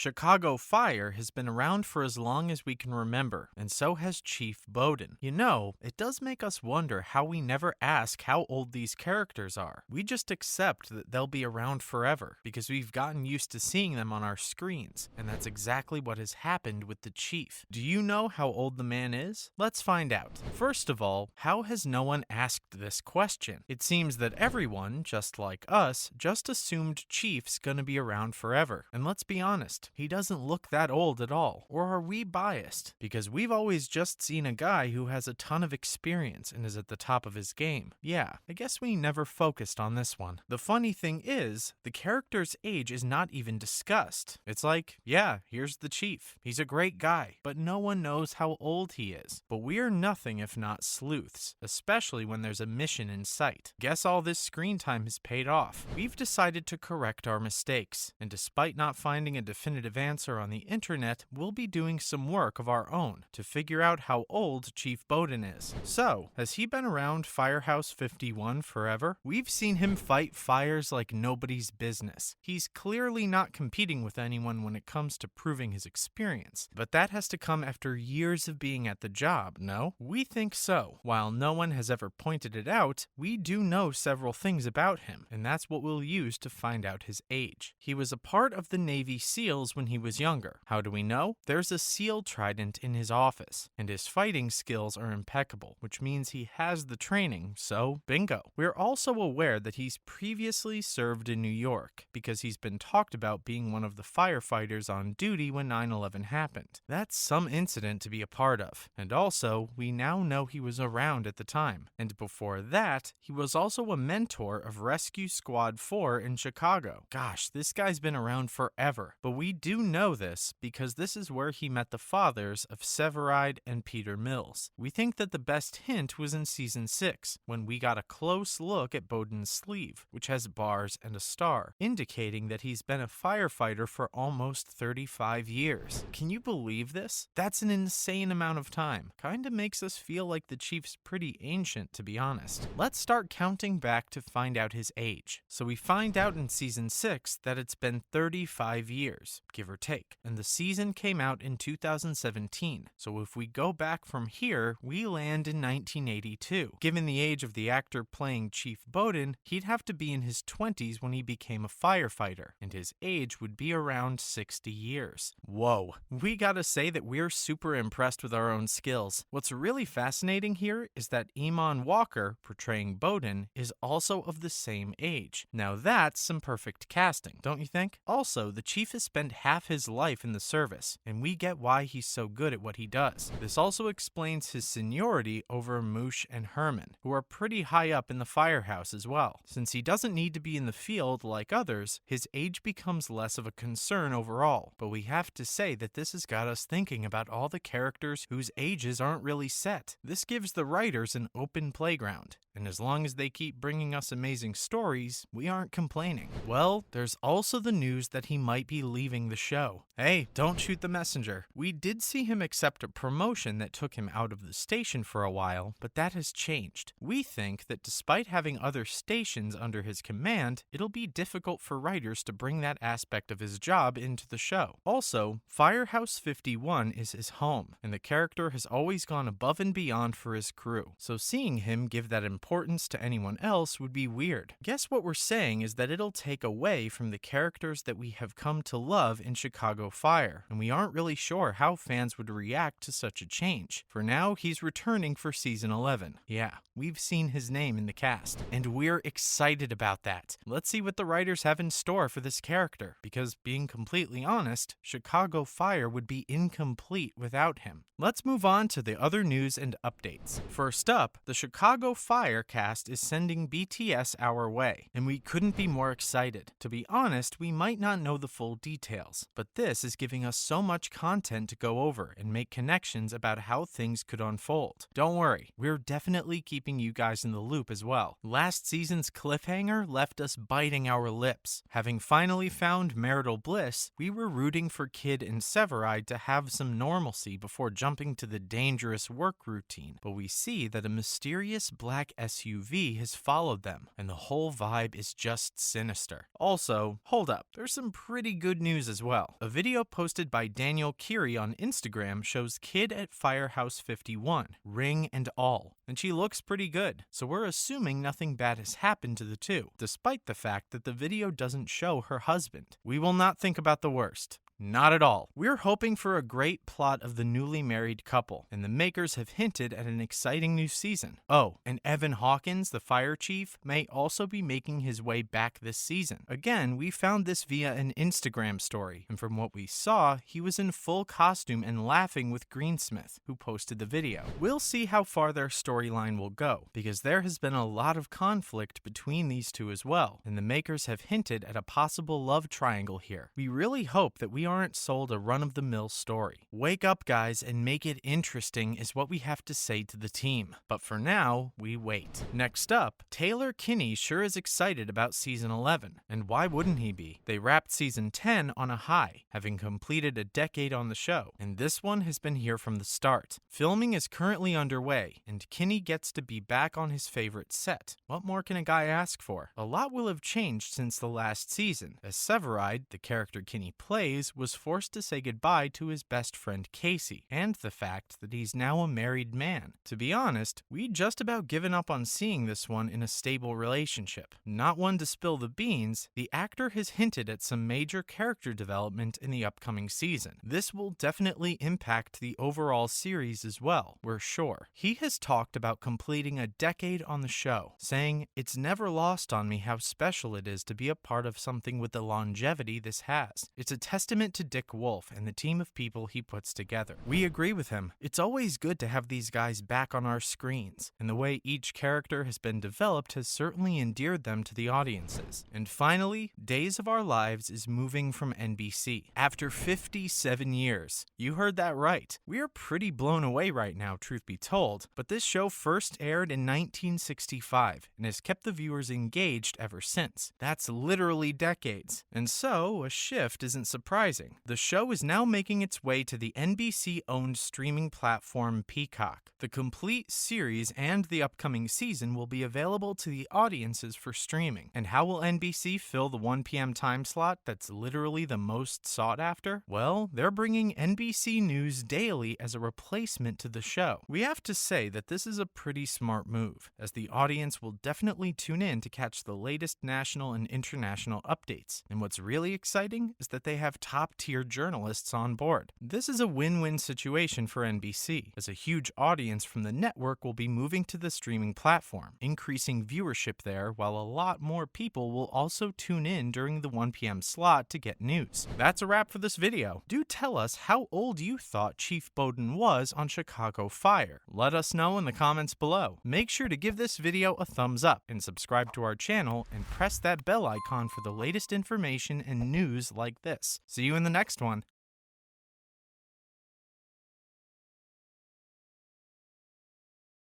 Chicago Fire has been around for as long as we can remember, and so has Chief Boden. You know, it does make us wonder how we never ask how old these characters are. We just accept that they'll be around forever, because we've gotten used to seeing them on our screens, and that's exactly what has happened with the Chief. Do you know how old the man is? Let's find out. First of all, how has no one asked this question? It seems that everyone, just like us, just assumed Chief's gonna be around forever. And let's be honest, he doesn't look that old at all. Or are we biased? Because we've always just seen a guy who has a ton of experience and is at the top of his game. Yeah, I guess we never focused on this one. The funny thing is, the character's age is not even discussed. It's like, yeah, here's the Chief. He's a great guy, but no one knows how old he is. But we're nothing if not sleuths, especially when there's a mission in sight. Guess all this screen time has paid off. We've decided to correct our mistakes, and despite not finding a definitive answer on the internet, we'll be doing some work of our own to figure out how old Chief Boden is. So, has he been around Firehouse 51 forever? We've seen him fight fires like nobody's business. He's clearly not competing with anyone when it comes to proving his experience, but that has to come after years of being at the job, no? We think so. While no one has ever pointed it out, we do know several things about him, and that's what we'll use to find out his age. He was a part of the Navy SEALs when he was younger. How do we know? There's a SEAL trident in his office, and his fighting skills are impeccable, which means he has the training, so bingo. We're also aware that he's previously served in New York, because he's been talked about being one of the firefighters on duty when 9/11 happened. That's some incident to be a part of. And also, we now know he was around at the time. And before that, he was also a mentor of Rescue Squad 4 in Chicago. Gosh, this guy's been around forever. But we do know this because this is where he met the fathers of Severide and Peter Mills. We think that the best hint was in season 6, when we got a close look at Boden's sleeve, which has bars and a star, indicating that he's been a firefighter for almost 35 years. Can you believe this? That's an insane amount of time. Kinda makes us feel like the Chief's pretty ancient, to be honest. Let's start counting back to find out his age. So we find out in season 6 that it's been 35 years, give or take, and the season came out in 2017. So if we go back from here, we land in 1982. Given the age of the actor playing Chief Boden, he'd have to be in his 20s when he became a firefighter, and his age would be around 60 years. Whoa. We gotta say that we're super impressed with our own skills. What's really fascinating here is that Eamon Walker, portraying Boden, is also of the same age. Now that's some perfect casting, don't you think? Also, the Chief has spent half his life in the service, and we get why he's so good at what he does. This also explains his seniority over Moosh and Herman, who are pretty high up in the firehouse as well. Since he doesn't need to be in the field like others, his age becomes less of a concern overall. But we have to say that this has got us thinking about all the characters whose ages aren't really set. This gives the writers an open playground, and as long as they keep bringing us amazing stories, we aren't complaining. Well, there's also the news that he might be leaving the show. Hey, don't shoot the messenger. We did see him accept a promotion that took him out of the station for a while, but that has changed. We think that despite having other stations under his command, it'll be difficult for writers to bring that aspect of his job into the show. Also, Firehouse 51 is his home, and the character has always gone above and beyond for his crew, so seeing him give that importance to anyone else would be weird. Guess what we're saying is that it'll take away from the characters that we have come to love in Chicago Fire, and we aren't really sure how fans would react to such a change. For now, he's returning for season 11. Yeah, we've seen his name in the cast, and we're excited about that. Let's see what the writers have in store for this character, because being completely honest, Chicago Fire would be incomplete without him. Let's move on to the other news and updates. First up, the Chicago Fire cast is sending BTS our way, and we couldn't be more excited. To be honest, we might not know the full details, but this is giving us so much content to go over and make connections about how things could unfold. Don't worry, we're definitely keeping you guys in the loop as well. Last season's cliffhanger left us biting our lips. Having finally found marital bliss, we were rooting for Kid and Severide to have some normalcy before jumping to the dangerous work routine, but we see that a mysterious black SUV has followed them, and the whole vibe is just sinister. Also, hold up, there's some pretty good news as well. A video posted by Daniel Kiri on Instagram shows Kid at Firehouse 51, ring and all, and she looks pretty good, so we're assuming nothing bad has happened to the two, despite the fact that the video doesn't show her husband. We will not think about the worst. Not at all. We're hoping for a great plot of the newly married couple, and the makers have hinted at an exciting new season. Oh, and Evan Hawkins, the fire chief, may also be making his way back this season. Again, we found this via an Instagram story, and from what we saw, he was in full costume and laughing with Greensmith, who posted the video. We'll see how far their storyline will go, because there has been a lot of conflict between these two as well, and the makers have hinted at a possible love triangle here. We really hope that we aren't sold a run-of-the-mill story. Wake up, guys, and make it interesting is what we have to say to the team. But for now, we wait. Next up, Taylor Kinney sure is excited about Season 11. And why wouldn't he be? They wrapped Season 10 on a high, having completed a decade on the show. And this one has been here from the start. Filming is currently underway, and Kinney gets to be back on his favorite set. What more can a guy ask for? A lot will have changed since the last season, as Severide, the character Kinney plays, was forced to say goodbye to his best friend Casey, and the fact that he's now a married man. To be honest, we'd just about given up on seeing this one in a stable relationship. Not one to spill the beans, the actor has hinted at some major character development in the upcoming season. This will definitely impact the overall series as well, we're sure. He has talked about completing a decade on the show, saying, "It's never lost on me how special it is to be a part of something with the longevity this has. It's a testament to Dick Wolf and the team of people he puts together." We agree with him. It's always good to have these guys back on our screens, and the way each character has been developed has certainly endeared them to the audiences. And finally, Days of Our Lives is moving from NBC. After 57 years. You heard that right. We are pretty blown away right now, truth be told, but this show first aired in 1965 and has kept the viewers engaged ever since. That's literally decades. And so, a shift isn't surprising. The show is now making its way to the NBC-owned streaming platform Peacock. The complete series and the upcoming season will be available to the audiences for streaming. And how will NBC fill the 1 p.m. time slot that's literally the most sought after? Well, they're bringing NBC News Daily as a replacement to the show. We have to say that this is a pretty smart move, as the audience will definitely tune in to catch the latest national and international updates. And what's really exciting is that they have top-tier journalists on board. This is a win-win situation for NBC, as a huge audience from the network will be moving to the streaming platform, increasing viewership there, while a lot more people will also tune in during the 1 p.m. slot to get news. That's a wrap for this video. Do tell us how old you thought Chief Boden was on Chicago Fire. Let us know in the comments below. Make sure to give this video a thumbs up and subscribe to our channel and press that bell icon for the latest information and news like this. See you in the next one.